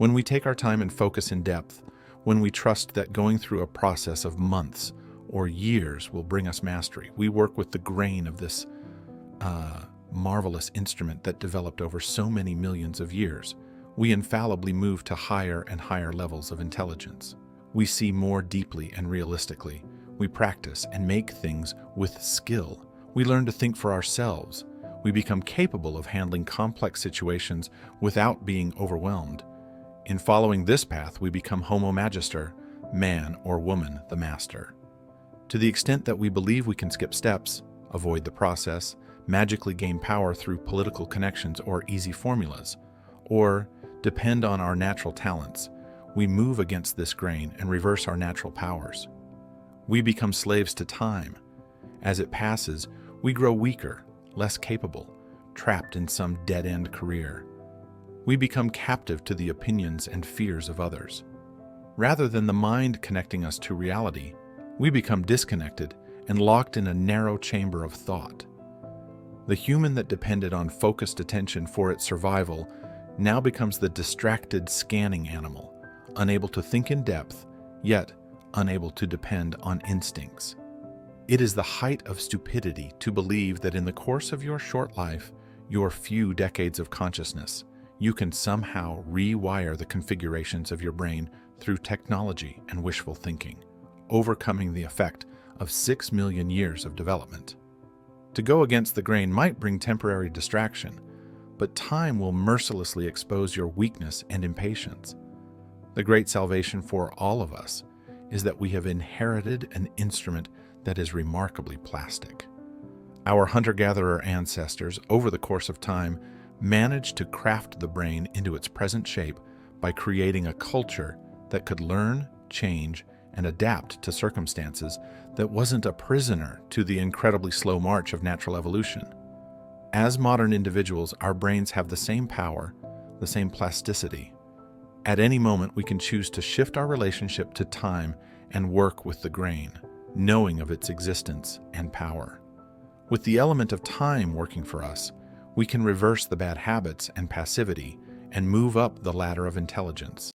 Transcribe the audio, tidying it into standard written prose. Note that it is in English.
When we take our time and focus in depth, when we trust that going through a process of months or years will bring us mastery, we work with the grain of this marvelous instrument that developed over so many millions of years. We infallibly move to higher and higher levels of intelligence. We see more deeply and realistically. We practice and make things with skill. We learn to think for ourselves. We become capable of handling complex situations without being overwhelmed. In following this path, we become Homo Magister, man or woman the master. To the extent that we believe we can skip steps, avoid the process, magically gain power through political connections or easy formulas, or depend on our natural talents, we move against this grain and reverse our natural powers. We become slaves to time. As it passes, we grow weaker, less capable, trapped in some dead-end career. We become captive to the opinions and fears of others. Rather than the mind connecting us to reality, we become disconnected and locked in a narrow chamber of thought. The human that depended on focused attention for its survival now becomes the distracted scanning animal, unable to think in depth, yet unable to depend on instincts. It is the height of stupidity to believe that in the course of your short life, your few decades of consciousness, you can somehow rewire the configurations of your brain through technology and wishful thinking, overcoming the effect of 6 million years of development. To go against the grain might bring temporary distraction, but time will mercilessly expose your weakness and impatience. The great salvation for all of us is that we have inherited an instrument that is remarkably plastic. Our hunter-gatherer ancestors, over the course of time, managed to craft the brain into its present shape by creating a culture that could learn, change, and adapt to circumstances that wasn't a prisoner to the incredibly slow march of natural evolution. As modern individuals, our brains have the same power, the same plasticity. At any moment, we can choose to shift our relationship to time and work with the grain, knowing of its existence and power. With the element of time working for us, we can reverse the bad habits and passivity and move up the ladder of intelligence.